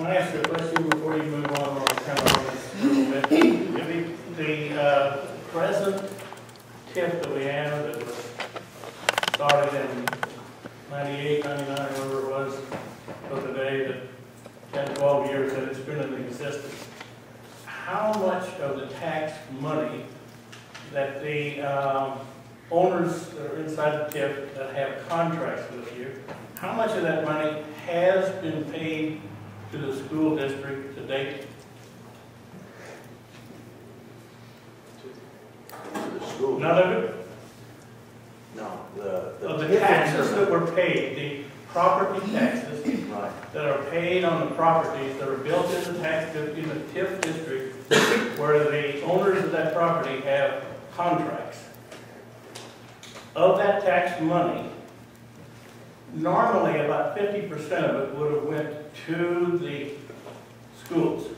I'm going to ask you a question before you move on kind of on this a little bit. The present TIF that we have that was started in 98, 99, whatever it was, for the day that 10, 12 years that it's been in existence, how much of the tax money that the owners that are inside the TIF that have contracts with you, how much of that money has been paid to the school district to date? To the school? None of it? No, Of the taxes that were paid, the property taxes right. that are paid on the properties that are built in the TIF district where the owners of that property have contracts. Of that tax money, normally about 50% of it would have went to the schools.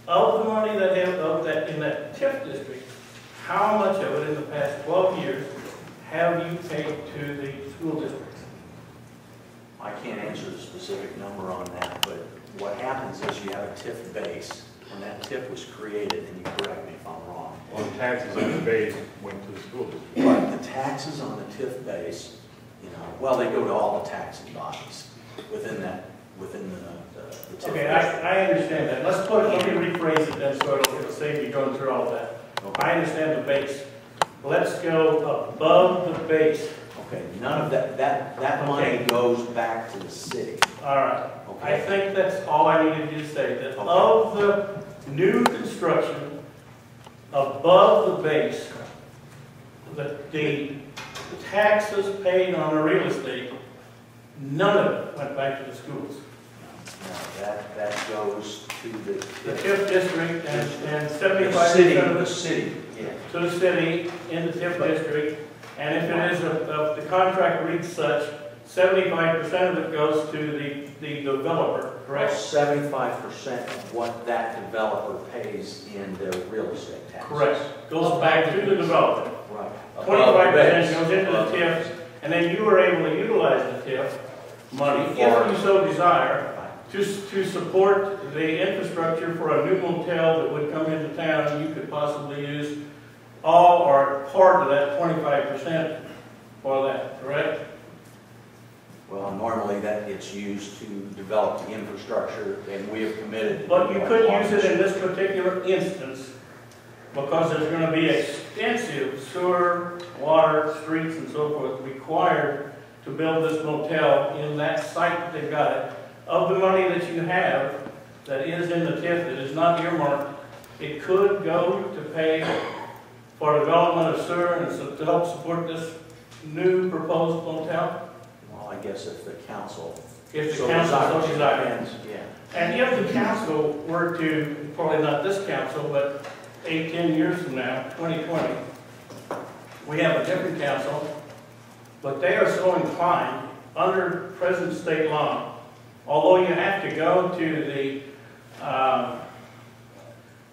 Of the money that in that TIF district, how much of it in the past 12 years have you paid to the school districts? I can't answer the specific number on that, but what happens is you have a TIF base. When that TIF was created, and you correct me if I'm wrong. Well, the taxes on the base went to the school district. Right, the taxes on the TIF base, well, they go to all the taxing bodies within the TIF. Okay, I understand that. Let me rephrase it then so it'll save you going through all of that. Okay. I understand the base. Let's go above the base. Okay, none of that money goes back to the city. All right. Okay. I think that's all I needed you to say. That Okay. of the new construction above the base, the taxes paid on the real estate, none of it went back to the schools. No, that goes to the TIF district and 75% the city, yeah. to the city in the TIF district. And if it is, the contract reads such, 75% of it goes to the developer, correct? 75% of what that developer pays in the real estate tax. Correct. Goes back to the developer. Right. 25% goes into the TIF, and then you are able to utilize the TIF money, if you so desire, to support the infrastructure for a new motel that would come into town. You could possibly use all or part of that 25% for that, correct? Well, normally that gets used to develop the infrastructure, and we have committed. But you could use it in this particular instance because there's going to be extensive sewer, water, streets, and so forth required to build this motel in that site that they've got it. Of the money that you have that is in the TIF that is not earmarked, it could go to pay for development of sewer and to help support this new proposed motel. Well, I guess if the council. If the council so desires. Yeah. And if the council were to, probably not this council, but 8, 10 years from now, 2020, we have a different council, but they are so inclined under present state law, although you have to go to the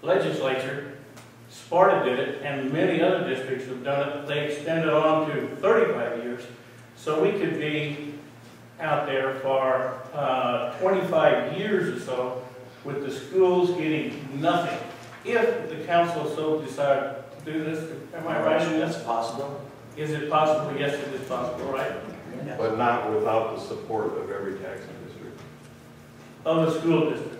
legislature. Sparta did it, and many other districts have done it. They extended on to 35 years. So we could be out there for 25 years or so with the schools getting nothing. If the council so decided to do this, am I right in this? That's possible. Is it possible? Yes, it is possible, right? Yeah. But not without the support of every taxing district. Of the school district.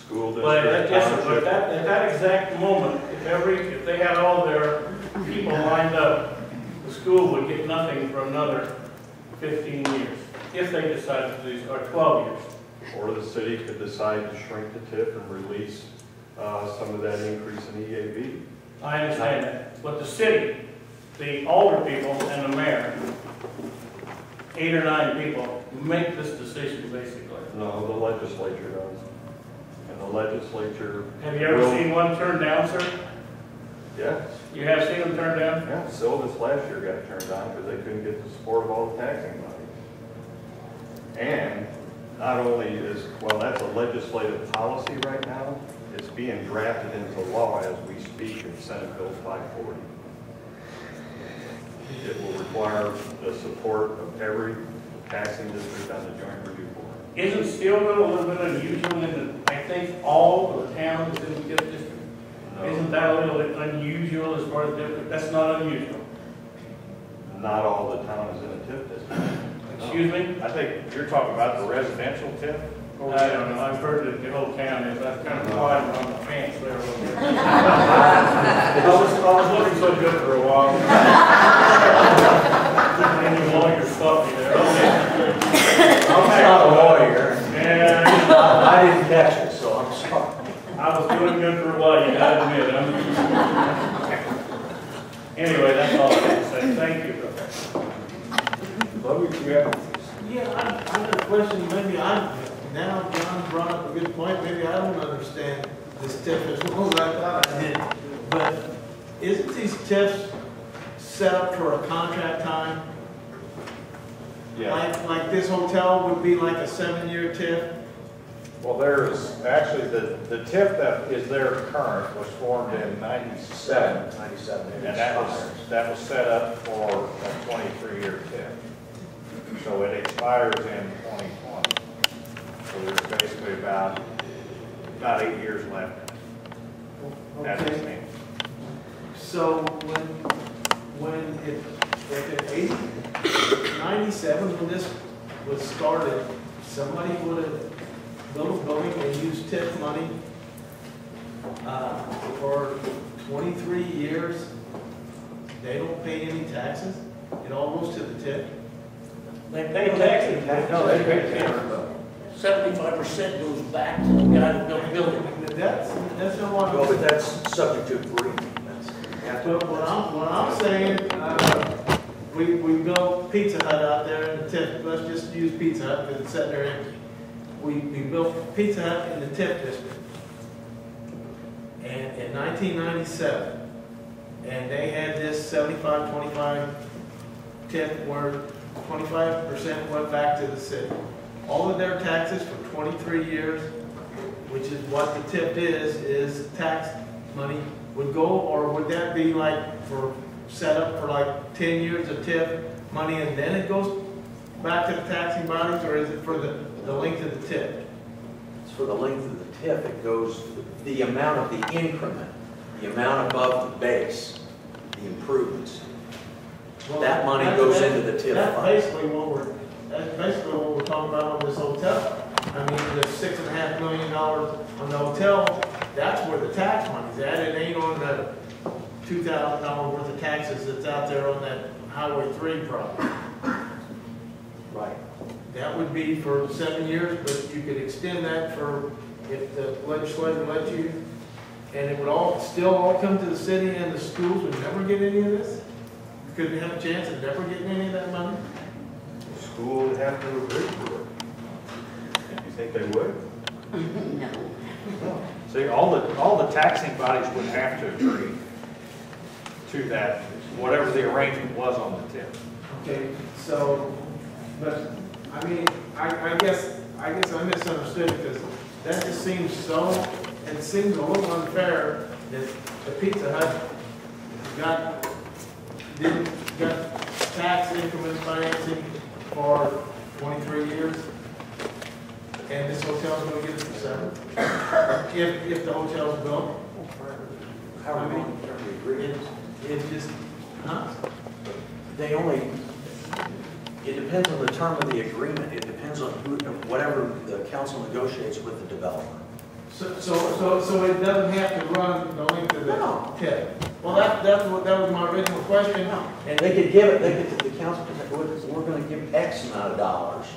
School But district, township. at that exact moment, if they had all their people lined up, the school would get nothing for another 15 years, if they decided to do, or 12 years. Or the city could decide to shrink the TIF and release some of that increase in EAV. I understand that. But the city, the older people and the mayor, 8 or 9 people, make this decision basically. No, the legislature does. And the legislature. Have you ever seen one turned down, sir? Yes. You have seen them turned down? Yeah, Silvis last year got turned down because they couldn't get the support of all the taxing bodies. And not only is, well, that's a legislative policy right now, it's being drafted into law as we speak in Senate Bill 540. It will require the support of every taxing district on the Joint Review Board. isn't Steelville a little bit unusual in that I think all of the towns in the TIF district? Isn't that a little bit unusual as far as district? That's not unusual. Not all the town is in a TIF district. Excuse me? I think you're talking about the residential tip. I don't know, I've heard that the whole town is, that's kind of quiet on the fence there a little bit. I was looking so good for a while. Any lawyer stopped me there. Okay. I'm not a lawyer. And I didn't catch it, so I'm sorry. I was doing good for a while, you gotta admit. Anyway, that's all I have to say. Thank you. Yeah, I got a question, maybe now John brought up a good point, maybe I don't understand this TIF as well as I thought I did. But isn't these TIFs set up for a contract time? Yeah. Like this hotel would be like a 7-year TIF? Well, there's, actually, the TIF that is there current was formed in 97. 97. And that was set up for a 23-year TIF. So it expires in 2020. So there's basically about 8 years left. That's Okay. the same. So when it 97, when this was started, somebody would have built a building and used TIF money for 23 years. They don't pay any taxes. It all goes to the TIF. They pay taxes. No, they pay taxes. 75% goes back to the guy that built the building. That's not what Well, I'm but that's subject to agreement. But what I'm saying, we built Pizza Hut out there in the TIF, let's just use Pizza Hut because it's sitting there empty. We built Pizza Hut in the TIF district. And in 1997, and they had this 75-25 TIF where 25% went back to the city. All of their taxes for 23 years, which is what the TIF is tax money would go, or would that be like set up for like 10 years of TIF money and then it goes back to the taxing bodies, or is it for the length of the TIF? It's for the length of the TIF. It goes, the amount of the increment, the amount above the base, the improvements. Well, That money that's- goes that's- into the TIF That's fund. basically what we're talking about on this hotel. I mean, the $6.5 million on the hotel, that's where the tax money's at. It ain't on the $2,000 worth of taxes that's out there on that Highway 3 property. Right. That would be for 7 years, but you could extend that for, if the legislature lets you, and it would still all come to the city, and the schools would never get any of this? Couldn't have a chance of never getting any of that money? The school would have to agree to it. You think they would? No. See, all the taxing bodies would have to agree to that, whatever the arrangement was on the TIF. Okay, so, but, I mean, I guess I misunderstood it, because that just seems it seems a little unfair that the Pizza Hut got tax increment financing for 23 years, and this hotel's gonna get it for 7, if the hotel's built. How are we going to agree? It just, huh? They only, it depends on the term of the agreement. It depends on whatever the council negotiates with the developer. So it doesn't have to run the length of the No. TIF? Well, that was my original question. And they could give it, the council could say, we're going to give X amount of dollars,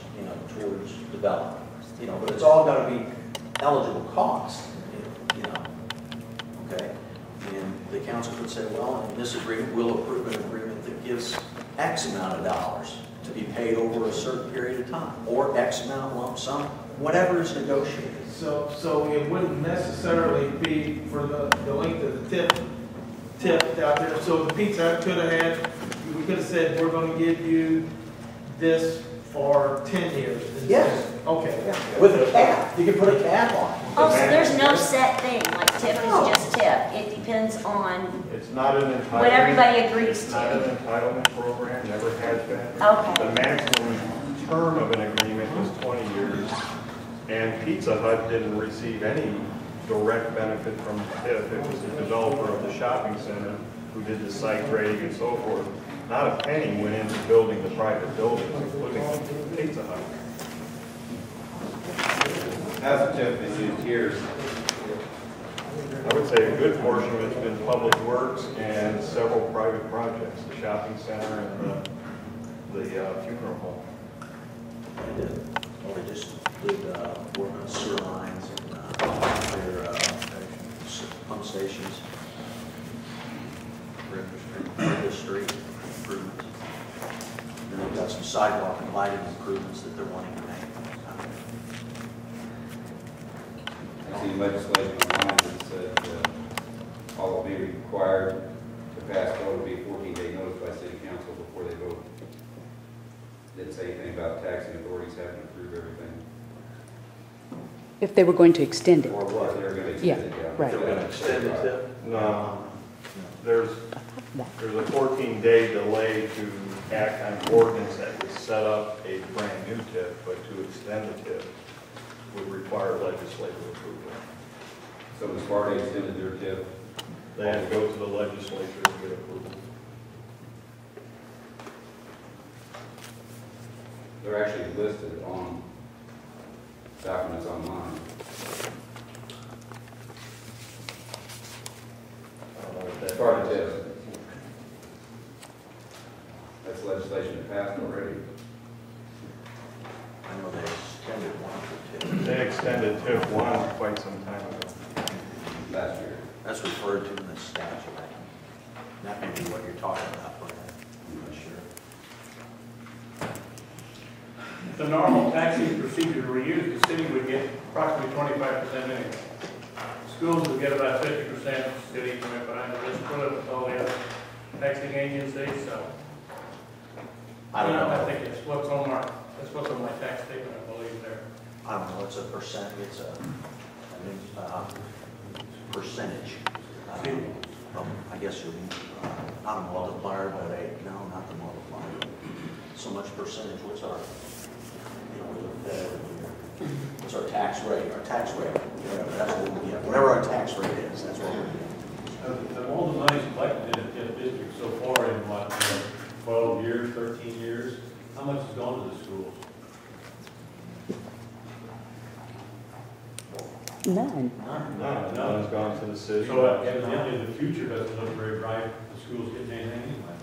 towards development. But it's all got to be eligible cost, okay? And the council could say, well, in this agreement, we'll approve an agreement that gives X amount of dollars to be paid over a certain period of time, or X amount lump sum, whatever is negotiated. So it wouldn't necessarily be for the length of the TIF out there. So the Pizza Hut we could have said, we're going to give you this for 10 years. Yes. Okay. With a cap, you can put a cap on it. Oh, so there's no set thing, like tip is just tip. It depends on It's not an entitlement. what everybody agrees It's not an to. entitlement program, never has been. Okay. The maximum term of an agreement was 20 years, and Pizza Hut didn't receive any direct benefit from TIF. It was the developer of the shopping center who did the site grading and so forth. Not a penny went into building the private buildings, including Pizza Hut. How's the TIF been used here? I would say a good portion of it's been public works and several private projects, the shopping center and the funeral home. They did, well, they just did, work on sewer lines and, their, pump stations. River Street improvements. And they've got some sidewalk and lighting improvements that they're wanting to make. I've seen legislation online that said all will be required to pass vote will be 14-day notice by city council before they vote. Didn't say anything about taxing authorities having to approve everything. If they were going to extend it. Or what, they're going to extend Yeah, it, yeah. right. They're gonna extend it. No, there's a 14-day delay to act on ordinance that would set up a brand new TIF, but to extend the TIF would require legislative approval. So the Sparta extended their TIF. They had to go to the legislature to get approval. They're actually listed on documents online. I don't know if that- Sparta TIF. That's legislation that passed already. I know they extended one for TIF. They extended TIF 1 quite some time ago. Last year. That's referred to in the statute. That may be what you're talking about, but I'm not sure. If the normal taxing procedure were used, the city would get approximately 25% anyway. Schools would get about 50%, city 25%, but let's put it with all the other taxing agencies, so. I don't know. I think it's what's on that's what's on my tax statement, I believe there. I don't know, it's a percent, it's a, percentage. I guess you'll, not a multiplier, but not the multiplier. So much percentage, what's our, we look at that every year. What's our tax rate? Our tax rate, whatever, that's what we get. Whatever our tax rate is, that's what we're getting. Of all the money's collected in the TIF district so far in what, 12 years, 13 years, how much has gone to the schools? None. None has gone to the city. So evidently the future doesn't look very bright, the schools getting anything anyway.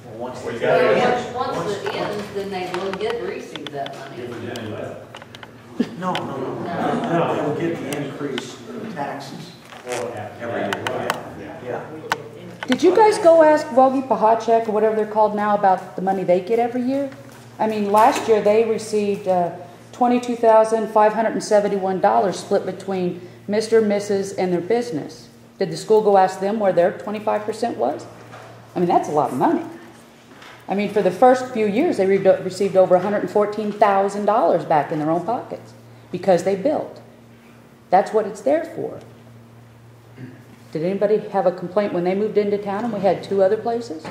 Well, once We they got get it. Once it ends, then they will get receive that money. If there's any left. No. They will get the increase in taxes every year. Yeah. Did you guys go ask Vogie Pahacek or whatever they're called now about the money they get every year? I mean, last year they received $22,571 split between Mr., Mrs., and their business. Did the school go ask them where their 25% was? I mean, that's a lot of money. I mean, for the first few years, they received over $114,000 back in their own pockets because they built. That's what it's there for. Did anybody have a complaint when they moved into town and we had 2 other places?